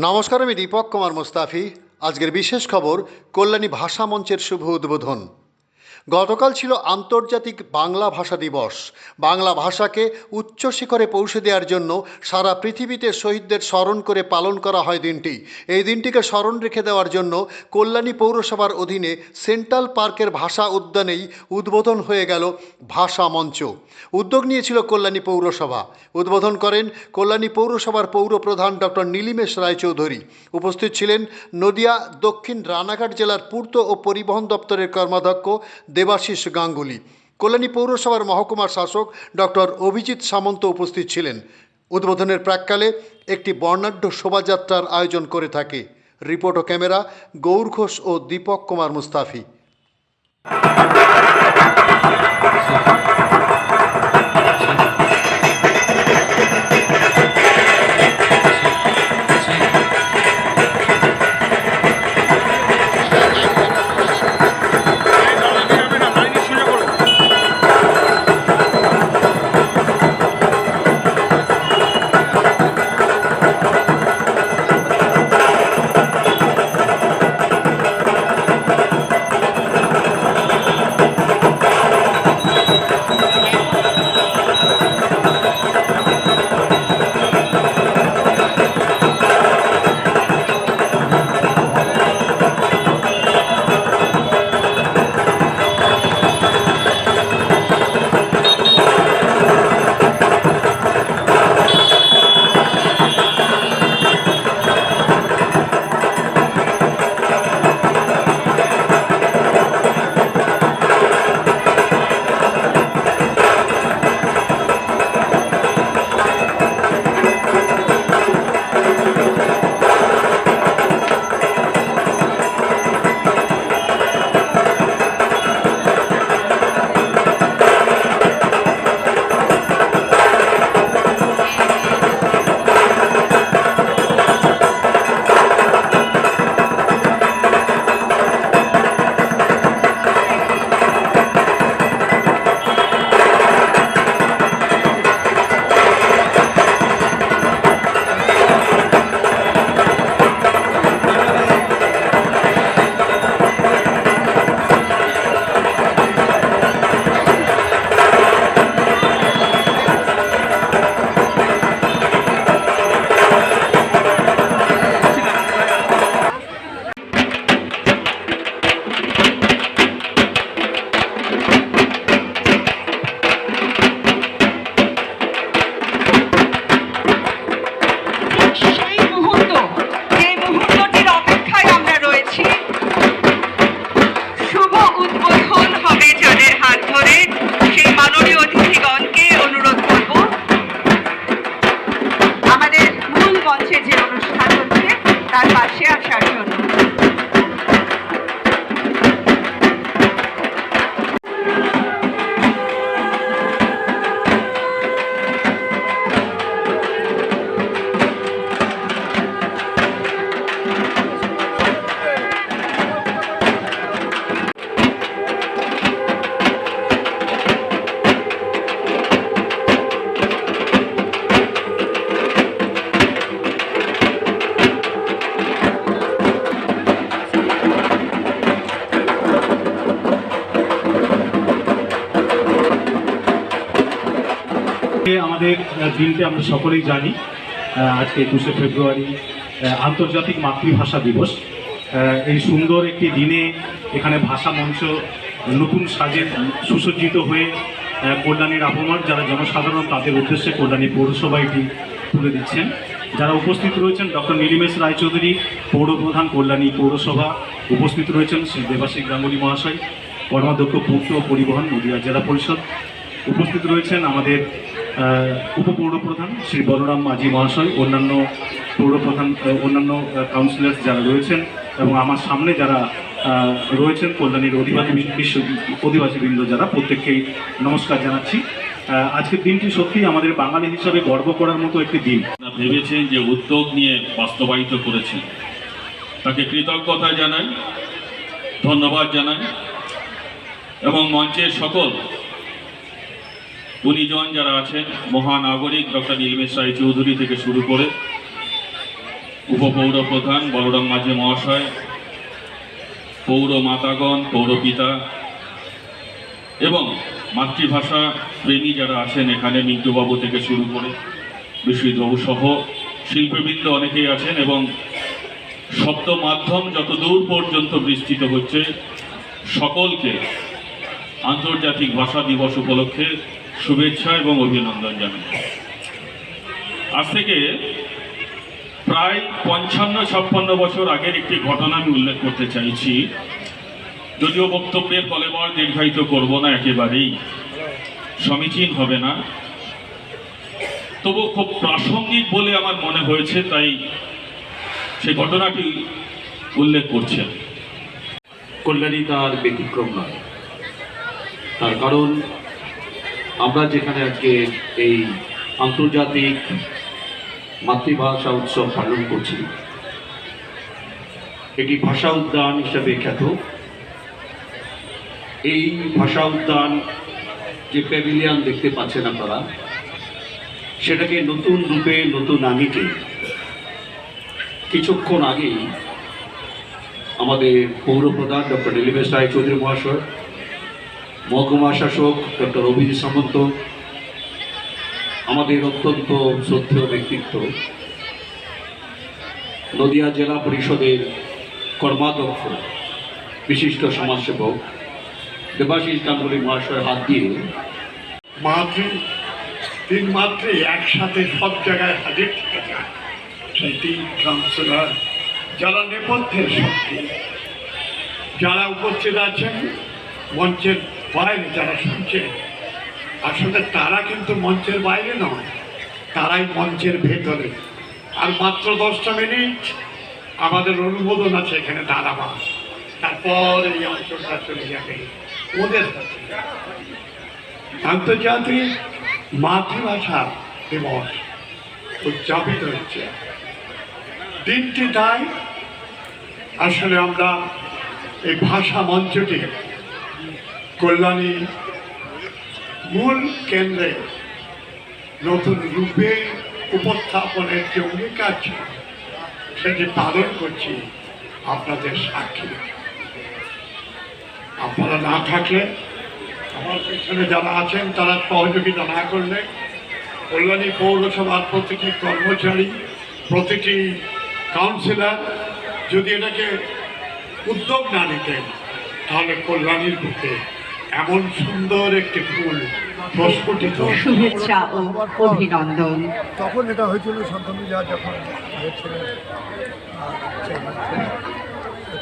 নমস্কার, আমি দীপক কুমার মুস্তাফি। আজকের বিশেষ খবর, কল্যাণী ভাষা মঞ্চের শুভ উদ্বোধন। গতকাল ছিল আন্তর্জাতিক বাংলা ভাষা দিবস। বাংলা ভাষাকে উচ্চ শিখরে পৌঁছে দেওয়ার জন্য সারা পৃথিবীতে শহীদদের স্মরণ করে পালন করা হয় দিনটি। এই দিনটিকে স্মরণ রেখে দেওয়ার জন্য কল্যাণী পৌরসভার অধীনে সেন্ট্রাল পার্কের ভাষা উদ্যানেই উদ্বোধন হয়ে গেল ভাষা মঞ্চ। উদ্যোগ নিয়েছিল কল্যাণী পৌরসভা। উদ্বোধন করেন কল্যাণী পৌরসভার পৌরপ্রধান ডক্টর নীলিমেশ রায়চৌধুরী। উপস্থিত ছিলেন নদিয়া দক্ষিণ রানাঘাট জেলার পূর্ত ও পরিবহন দপ্তরের কর্মাধ্যক্ষ দেবাশিস গাঙ্গুলি। কল্যাণী পৌরসভার মহকুমার শাসক ডক্টর অভিজিৎ সামন্ত উপস্থিত ছিলেন। উদ্বোধনের প্রাক্কালে একটি বর্ণাঢ্য শোভাযাত্রার আয়োজন করে থাকে। রিপোর্ট ও ক্যামেরা গৌর ঘোষ ও দীপক কুমার মুস্তাফি। আমাদের দিনটি আমরা সকলেই জানি, আজকে 21শে ফেব্রুয়ারি আন্তর্জাতিক মাতৃভাষা দিবস। এই সুন্দর একটি দিনে এখানে ভাষা মঞ্চ নতুন সাজে সুসজ্জিত হয়ে কল্যাণীর আবহাওয়ার যারা জনসাধারণ তাদের উদ্দেশ্যে কল্যাণী পৌরসভা এটি তুলে দিচ্ছেন। যারা উপস্থিত রয়েছেন ডক্টর নীলিমেশ রায়চৌধুরী, পৌরপ্রধান কল্যাণী পৌরসভা। উপস্থিত রয়েছেন শ্রী দেবাশিস গাঙ্গুলি মহাশয়, কর্মাধ্যক্ষ পূর্ত পরিবহন নদিয়া জেলা পরিষদ। উপস্থিত রয়েছেন আমাদের উপপৌরপ্রধান শ্রী বলরাম মাঝি মহাশয়, অন্যান্য পৌরপ্রধান, অন্যান্য কাউন্সিলর্স যারা রয়েছেন এবং আমার সামনে যারা রয়েছেন কল্যাণীর অধিবাসীবৃন্দ যারা, প্রত্যেককেই নমস্কার জানাচ্ছি। আজকের দিনটি সত্যি আমাদের বাঙালি হিসাবে গর্ব করার মতো একটি দিন। ভেবেছেন যে উদ্যোগ নিয়ে বাস্তবায়িত করেছেন, তাকে কৃতজ্ঞতা জানাই, ধন্যবাদ জানাই এবং মঞ্চের সকল গুণীজন যারা আছেন, মহানাগরিক ডক্টর নীলিমেশ রায়চৌধুরী থেকে শুরু করে উপপৌর প্রধান বলরাম মাঝি মহাশয়, পৌর মাতাগণ, পৌরপিতা এবং মাতৃভাষা প্রেমী যারা আছেন এখানে, মিন্টুবাবু থেকে শুরু করে বিশ্বজিৎবাবু সহ শিল্পীবৃন্দ অনেকেই আছেন, এবং শব্দ মাধ্যম যতদূর পর্যন্ত বিস্তৃত হচ্ছে, সকলকে আন্তর্জাতিক ভাষা দিবস উপলক্ষে শুভেচ্ছা এবং অভিনন্দন জানাই। আজ থেকে প্রায় 55-56 বছর আগের একটি ঘটনা আমি উল্লেখ করতে চাইছি, যদিও বক্তব্যের কলেবর দীর্ঘায়িত করব না, একেবারেই সমীচীন হবে না, তবু খুব প্রাসঙ্গিক বলে আমার মনে হয়েছে, তাই সেই ঘটনাটি উল্লেখ করছেন। কল্যাণী তার ব্যতিক্রম নয়, তার কারণ আমরা যেখানে আজকে এই আন্তর্জাতিক মাতৃভাষা উৎসব পালন করছি, এটি ভাষা উদ্যান হিসাবে খ্যাত। এই ভাষা উদ্যান যে প্যাভিলিয়ন দেখতে পাচ্ছেন আপনারা, সেটাকে নতুন রূপে, নতুন আঙ্গিকে কিছুক্ষণ আগেই আমাদের পৌরপ্রধান ডক্টর নীলিমেশ রায়চৌধুরী মহাশয়, মহকুমা শাসক ডক্টর অভিজিৎ সামন্ত, আমাদের অত্যন্ত শ্রদ্ধেয় ব্যক্তিত্ব নদিয়া জেলা পরিষদের কর্মাধ্যক্ষ বিশিষ্ট সমাজসেবক দেবাশিস গাঙ্গুলী মহাশয়ের হাত দিয়ে তিন মাত্রে একসাথে সব জায়গায় হাজির থেকে যায়। সেই তিন কাউন্সিলর যারা নেপথ্যের শক্তি, যারা উপস্থিত আছেন মঞ্চের বাইরে, যারা শুনছেন, আসলে তারা কিন্তু মঞ্চের বাইরে নয়, তারাই মঞ্চের ভেতরে। আর মাত্র 10টা মিনিট আমাদের অনুমোদন আছে এখানে দাঁড়াবার, তারপর এই অঞ্চলটা চলে যাবে ওদের কাছে। আন্তর্জাতিক মাতৃভাষা দিবস উদযাপিত হচ্ছে দিনটি, তাই আসলে আমরা এই ভাষা মঞ্চটি কল্যাণী মূল কেন্দ্রে নতুন রূপে উপস্থাপনের যে অঙ্গীকার ছিল, সেটি পালন করছি আপনাদের সাক্ষী। আপনারা না থাকলে, আমার পেছনে যারা আছেন তারা সহযোগিতা না করলে, কল্যাণী পৌরসভার প্রতিটি কর্মচারী, প্রতিটি কাউন্সিলর যদি এটাকে উদ্যোগ না নিতেন, তাহলে কল্যাণীর বুকে এমন সুন্দর একটি ফুল প্রস্ফুটিত। শুভেচ্ছা ও অভিনন্দন। তখন এটা হয়েছিল শান্তনু যা যখন হয়েছিলেন,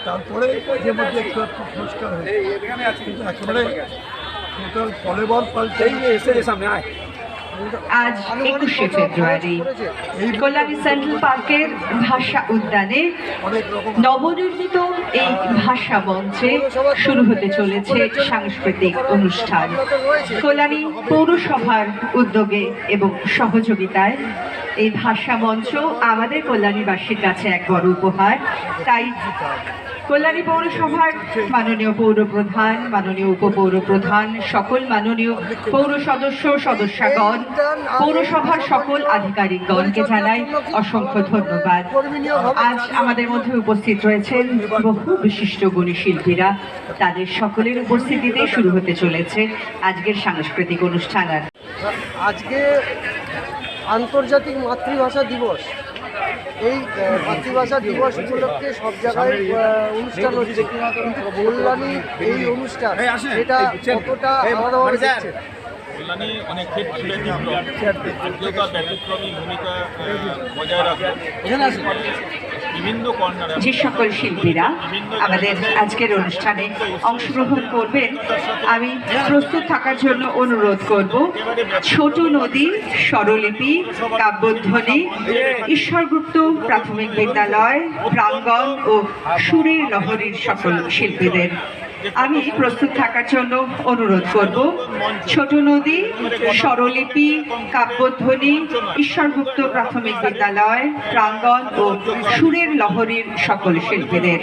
তারপরে যে মধ্যে একটু একটু সংস্কার হয়েছে, কিন্তু একেবারে টোটাল কলেবর পাল্টে সামনে আয়। আজ 21শে ফেব্রুয়ারি কল্যাণী সেন্ট্রাল পার্কের ভাষা উদ্যানে নবনির্মিত এই ভাষা মঞ্চে শুরু হতে চলেছে সাংস্কৃতিক অনুষ্ঠান। কল্যাণী পৌরসভার উদ্যোগে এবং সহযোগিতায় এই ভাষা মঞ্চ আমাদের কল্যাণীবাসীর কাছে এক বড় উপহার। তাই কল্যাণী পৌরসভার মাননীয় পৌরপ্রধান, মাননীয় উপপৌরপ্রধান, সকল মাননীয় পৌর সদস্য, সদস্যগণ, পৌরসভার সকল আধিকারিকগণকে জানাই অসংখ্য ধন্যবাদ। আজ আমাদের মধ্যে উপস্থিত রয়েছেন বহু বিশিষ্ট গুণী শিল্পীরা, তাদের সকলের উপস্থিতিতে শুরু হতে চলেছে আজকের সাংস্কৃতিক অনুষ্ঠান। আজকে আন্তর্জাতিক মাতৃভাষা দিবস, এই মাতৃভাষা দিবস উপলক্ষে সব জায়গায় অনুষ্ঠান হচ্ছে, কিন্তু কল্যাণী এই অনুষ্ঠান এটা কতটা আলাদাভাবে দেখছে? কল্যাণী অনেক ক্ষেত্রে ব্যতিক্রমী ভূমিকা বজায় রাখে। বিভিন্ন কর্নারে যে সকল শিল্পীরা আমাদের আজকের অনুষ্ঠানে অংশগ্রহণ করবেন, আমি প্রস্তুত থাকার জন্য অনুরোধ করব। ছোট নদী, স্বরলিপি, কাব্যধ্বনি, ঈশ্বরগুপ্ত প্রাথমিক বিদ্যালয় প্রাঙ্গণ ও সুরের লহরীর সকল শিল্পীদের আমি প্রস্তুত থাকার জন্য অনুরোধ করব। ছোট নদী, স্বরলিপি, কাব্যধ্বনি, ঈশ্বরগুপ্ত প্রাথমিক বিদ্যালয় প্রাঙ্গণ ও সুরের লহরীর সকল শিল্পীদের।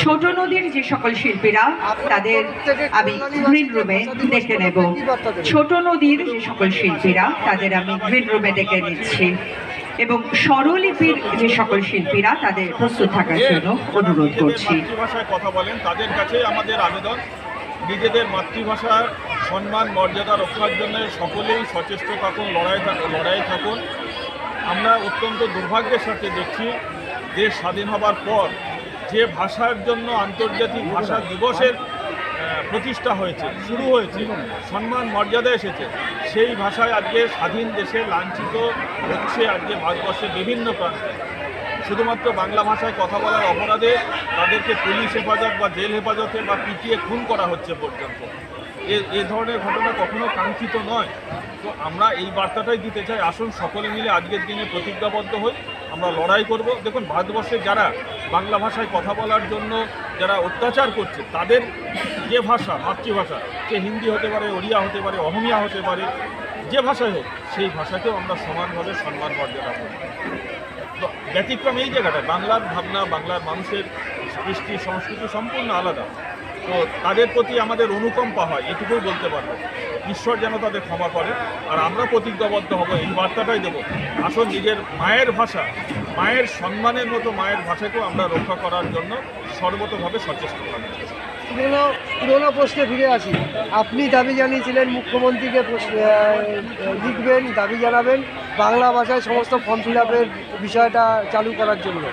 ছোট নদীর যে সকল শিল্পীরা, তাদের আমি গ্রিন রুমে ডেকে নেব। ছোট নদীর যে সকল শিল্পীরা, তাদের আমি গ্রিন রুমে ডেকে নিচ্ছি। এবং স্বরলিপির যে সকল শিল্পীরা তাদের প্রস্তুত থাকার জন্য অনুরোধ করছি। মাতৃভাষায় কথা বলেন তাদের কাছে আমাদের আবেদন, নিজেদের মাতৃভাষার সম্মান মর্যাদা রক্ষার জন্য সকলেই সচেষ্ট থাকুন, লড়াইয়ে থাকুন। আমরা অত্যন্ত দুর্ভাগ্যের সাথে দেখছি দেশ স্বাধীন হবার পর যে ভাষার জন্য আন্তর্জাতিক ভাষা দিবসের প্রতিষ্ঠা হয়েছে, শুরু হয়েছে, সম্মান মর্যাদা এসেছে, সেই ভাষায় আজকে স্বাধীন দেশে লাঞ্ছিত হচ্ছে আজকে ভারতবর্ষের বিভিন্ন প্রান্তে। শুধুমাত্র বাংলা ভাষায় কথা বলার অপরাধে তাদেরকে পুলিশ হেফাজত বা জেল হেফাজতে বা পিটিয়ে খুন করা হচ্ছে পর্যন্ত। এ ধরনের ঘটনা কখনো কাঙ্ক্ষিত নয়। তো আমরা এই বার্তাটাই দিতে চাই, আসুন সকলে মিলে আজকের দিনে প্রতিজ্ঞাবদ্ধ হই, আমরা লড়াই করব। দেখুন, ভারতবর্ষে যারা বাংলা ভাষায় কথা বলার জন্য যারা অত্যাচার করছে, তাদের যে ভাষা মাতৃভাষা, সে হিন্দি হতে পারে, ওড়িয়া হতে পারে, অহমিয়া হতে পারে, যে ভাষাই হোক, সেই ভাষাকেও আমরা সমানভাবে সম্মান মর্যাদা করি। তো ব্যতিক্রম এই জায়গাটায় বাংলার ভাবনা, বাংলার মানুষের কৃষ্টি সংস্কৃতি সম্পূর্ণ আলাদা। তো তাদের প্রতি আমাদের অনুকম্পা হয়, এটুকুই বলতে পারবো। ঈশ্বর যেন তাদের ক্ষমা করে। আর আমরা প্রতিজ্ঞাবদ্ধ হব, এই বার্তাটাই দেবো, আসল নিজের মায়ের ভাষা, মায়ের সম্মানের মতো মায়ের ভাষাকেও আমরা রক্ষা করার জন্য সর্বতভাবে সচেষ্ট থাকবো। পুরোনো প্রশ্নে ফিরে আসি। আপনি দাবি জানিয়েছিলেন মুখ্যমন্ত্রীকে লিখবেন, দাবি জানাবেন বাংলা ভাষায় সমস্ত ফর্ম ফিল আপের বিষয়টা চালু করার জন্য,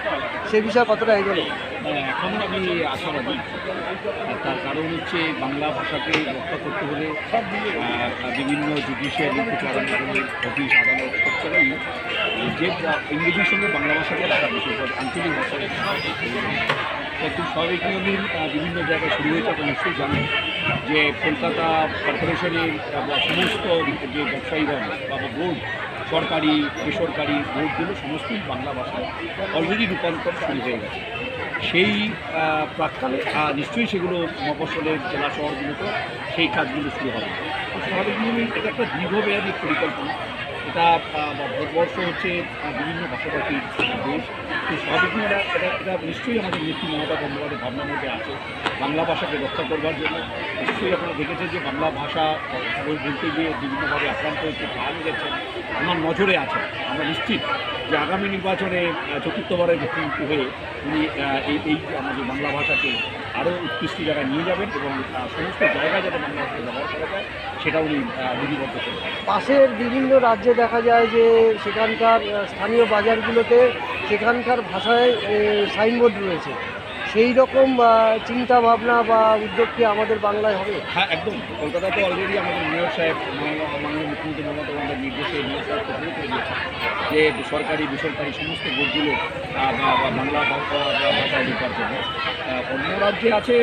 সে বিষয়ে কতটা এগোলো? এখনও আমি আশাবাদী। তার কারণ হচ্ছে বাংলা ভাষাকে রক্ষা করতে হলে বিভিন্ন জুডিশিয়ারি থেকে আরম্ভ করে অফিস আদালত সব জায়গায় যে ইংরেজির সঙ্গে বাংলা ভাষাকে রাখা বিষয় আঞ্চলিক ভাষায় খুব স্বাভাবিক নিয়মে বিভিন্ন জায়গায় শুরু হয়েছে। আপনি নিশ্চয়ই জানেন যে কলকাতা কর্পোরেশনের সমস্ত যে ব্যবসায়ীগণ বা বোর্ড, সরকারি বেসরকারি বোর্ডগুলো সমস্তই বাংলা ভাষায় অলরেডি রূপান্তর শুরু হয়ে গেছে। সেই প্রাক্কালে নিশ্চয়ই সেগুলো মফস্বলের জেলা শহরগুলোতে সেই কাজগুলো শুরু হবে। স্বাভাবিক নিয়মে এটা একটা দীর্ঘমেয়াদী পরিকল্পনা। এটা ভারতবর্ষ হচ্ছে বিভিন্ন ভাষাভাষীর দেশ। তো স্বাভাবিক নিয়মে এটা নিশ্চয়ই আমাদের নেত্রী মমতা বন্দ্যোপাধ্যায়ের ভাবনার মধ্যে আছে বাংলা ভাষাকে রক্ষা করবার জন্য। নিশ্চয়ই আপনারা দেখেছেন যে বাংলা ভাষা বলতে গিয়ে বিভিন্নভাবে আক্রান্ত হচ্ছে, পাওয়া গেছে, আমার নজরে আছে। আমরা নিশ্চিত যে আগামী নির্বাচনে চতুর্থবারের মুখ্যমন্ত্রী হয়ে উনি এই আমাদের বাংলা ভাষাকে আরও উৎকৃষ্ট জায়গায় নিয়ে যাবেন এবং সমস্ত জায়গায় যাতে বাংলা ভাষাকে ব্যবহার করা যায় সেটা উনি বিধিবদ্ধ করবেন। পাশের বিভিন্ন রাজ্যে দেখা যায় যে সেখানকার স্থানীয় বাজারগুলোতে সেখানকার ভাষায় সাইনবোর্ড রয়েছে, সেই রকম চিন্তা ভাবনা বা উদ্যোগ কি আমাদের বাংলায় হবে? হ্যাঁ, একদম। কলকাতাতে অলরেডি আমাদের মেয়র সাহেব, মাননীয় মুখ্যমন্ত্রী মমতা বন্দ্যোপাধ্যায়ের নির্দেশে মেয়র সাহেব শুরু করে দিয়েছে যে সরকারি বেসরকারি সমস্ত বোর্ডগুলো বাংলা ভাষায় লেখার জন্য। অন্য রাজ্যে আছে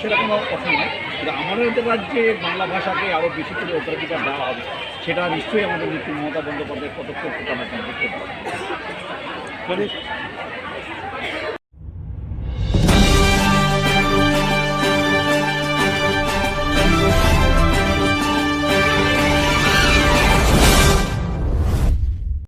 সেরকম অসুবিধা, কিন্তু আমাদের রাজ্যে বাংলা ভাষাকে আরও বেশি করে অগ্রাধিকার দেওয়া হবে, সেটা নিশ্চয়ই আমাদের নেত্রী মমতা বন্দ্যোপাধ্যায়ের পদক্ষেপ আমরা দেখতে পাবো।